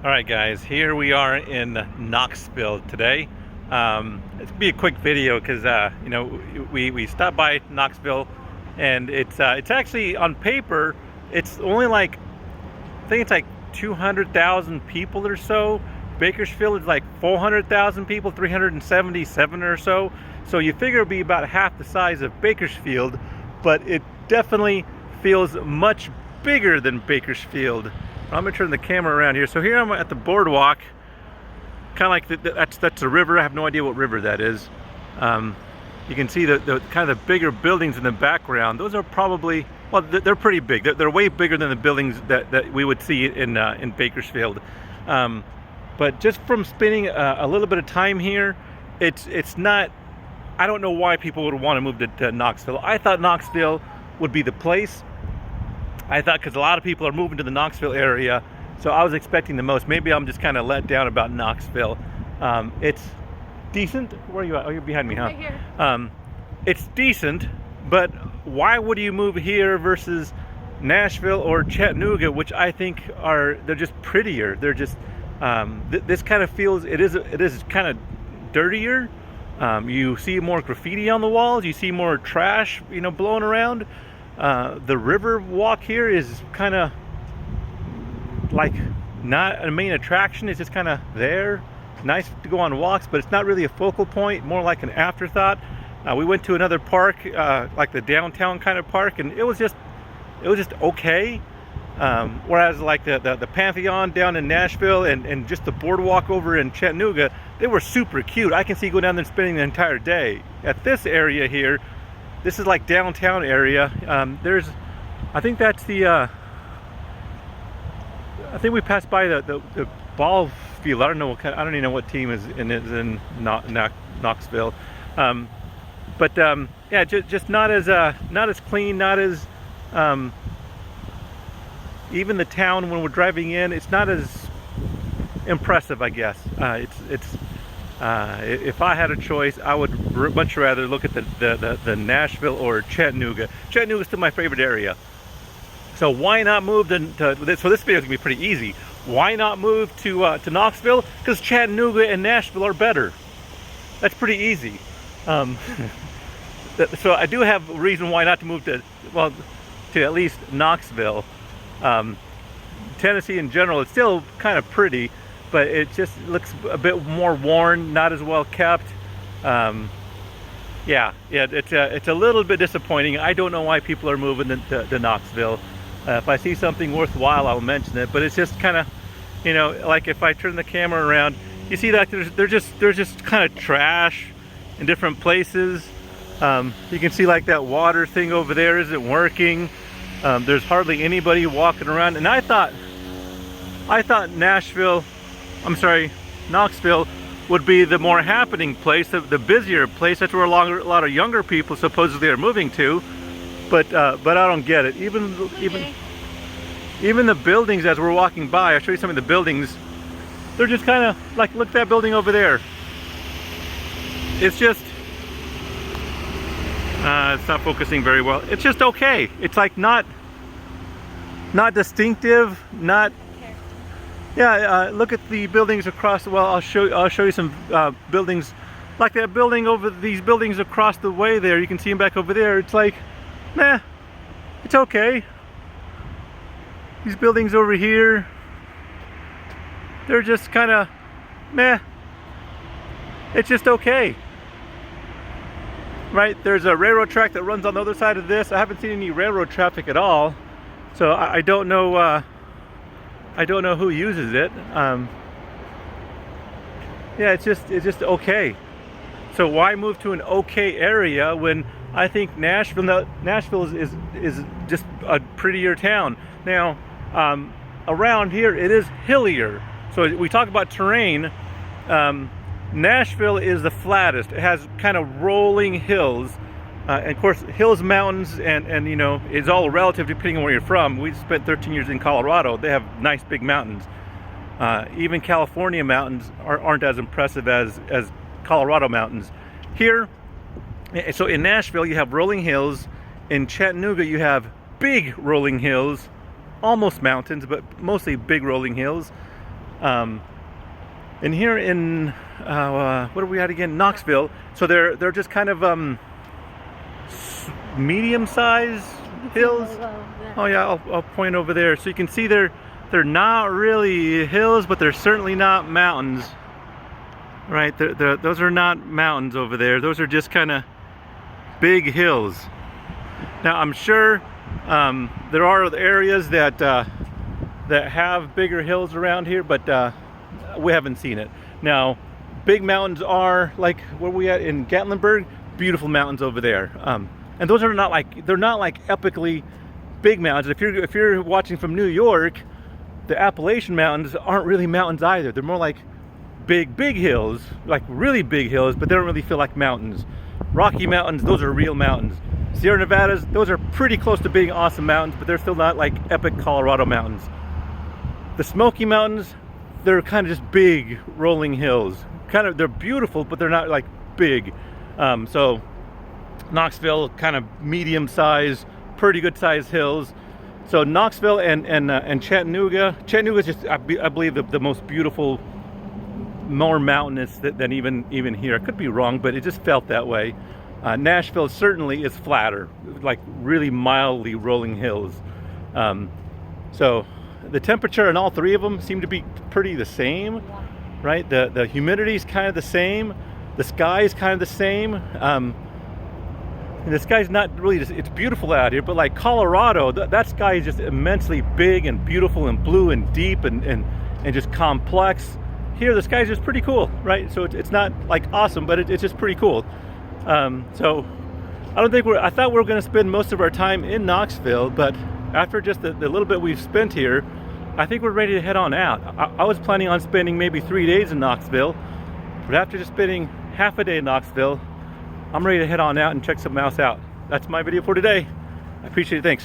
All right, guys, here we are in Knoxville today. It's gonna be a quick video because we stopped by Knoxville, and it's actually on paper it's only like I think it's like 200,000 people or so. Bakersfield is like 400,000 people, 377 or so. So you figure it'd be about half the size of Bakersfield, but it definitely feels much bigger than Bakersfield. I'm gonna turn the camera around here. So here I'm at the boardwalk, kind of like that's a river. I have no idea what river that is. You can see the kind of the bigger buildings in the background. Those are probably, well, they're pretty big. They're way bigger than the buildings that we would see in Bakersfield. But just from spending a little bit of time here, it's not. I don't know why people would want to move to Knoxville. I thought Knoxville would be the place. I thought because a lot of people are moving to the Knoxville area, so I was expecting the most. Maybe I'm just kind of let down about Knoxville. It's decent. Where are you at? Oh, you're behind me, huh? Right here. It's decent, but why would you move here versus Nashville or Chattanooga, which I think they're just prettier. They're just this kind of feels it is kind of dirtier. You see more graffiti on the walls. You see more trash, blowing around. The river walk here is kind of like not a main attraction. It's just kind of there. Nice to go on walks, but it's not really a focal point, more like an afterthought. We went to another park, like the downtown kind of park, and it was just okay. Whereas like the Pantheon down in Nashville and just the boardwalk over in Chattanooga, they were super cute. I can see going down there and spending the entire day. At this area here, this is like downtown area. I think that's I think we passed by the ball field. I don't know I don't even know what team is in Knoxville. Yeah, just not as clean, not as even the town when we're driving in, it's not as impressive, I guess. If I had a choice, I would much rather look at the Nashville or Chattanooga. Chattanooga is still my favorite area. So why not move so this video is gonna be pretty easy. Why not move to Knoxville? Because Chattanooga and Nashville are better. That's pretty easy. So I do have a reason why not to move to at least Knoxville. Tennessee in general, it's still kind of pretty, but it just looks a bit more worn, not as well kept. Yeah, it's a little bit disappointing. I don't know why people are moving to Knoxville. If I see something worthwhile, I'll mention it. But it's just kind of, like if I turn the camera around, you see that they're just kind of trash in different places. You can see like that water thing over there isn't working. There's hardly anybody walking around, and I thought Knoxville would be the more happening place, the busier place. That's where a lot of younger people supposedly are moving to, but I don't get it. Even the buildings as we're walking by, I'll show you some of the buildings. They're just kind of like, look at that building over there. It's just it's not focusing very well. It's just okay. It's like not distinctive, not. Yeah, look at the buildings across. Well, I'll show you some buildings, like that building over these buildings across the way there. You can see them back over there. It's like, nah, it's okay. These buildings over here, they're just kind of, meh. It's just okay. Right, there's a railroad track that runs on the other side of this. I haven't seen any railroad traffic at all, so I don't know. I don't know who uses it. Yeah, it's just okay. So why move to an okay area when I think Nashville is just a prettier town? Now, around here it is hillier. So we talk about terrain. Nashville is the flattest. It has kind of rolling hills, and of course hills, mountains, and it's all relative depending on where you're from. We spent 13 years in Colorado. They have nice big mountains. Even California mountains aren't as impressive as Colorado mountains. Here, so in Nashville you have rolling hills. In Chattanooga you have big rolling hills, almost mountains, but mostly big rolling hills. And here in what are we at again? Knoxville. So they're just kind of medium-sized hills. Oh yeah, I'll point over there. So you can see they're not really hills, but they're certainly not mountains. Right? Those are not mountains over there. Those are just kind of big hills. Now I'm sure there are areas that have bigger hills around here, but we haven't seen it. Now, big mountains are like where we at in Gatlinburg. Beautiful mountains over there, and those are not like epically big mountains. If you're watching from New York, the Appalachian Mountains aren't really mountains either. They're more like big hills, like really big hills, but they don't really feel like mountains. Rocky Mountains, those are real mountains. Sierra Nevadas, those are pretty close to being awesome mountains, but they're still not like epic Colorado mountains. The Smoky Mountains, they're kind of just big rolling hills. They're beautiful, but they're not like big. So Knoxville, kind of medium size, pretty good sized hills. So Knoxville and Chattanooga. Chattanooga is just, I believe, the most beautiful, more mountainous than even here. I could be wrong, but it just felt that way. Nashville certainly is flatter, like really mildly rolling hills. So the temperature in all three of them seem to be pretty the same, right? The humidity is kind of the same. The sky is kind of the same. And the sky's not really it's beautiful out here, but like Colorado, that sky is just immensely big and beautiful and blue and deep and just complex. Here the sky's just pretty cool, right? So it's not like awesome, but it's just pretty cool. So I thought we were going to spend most of our time in Knoxville, but after just the little bit we've spent here, I think we're ready to head on out. I was planning on spending maybe 3 days in Knoxville, but after just spending half a day in Knoxville, I'm ready to head on out and check something else out. That's my video for today. I appreciate it. Thanks.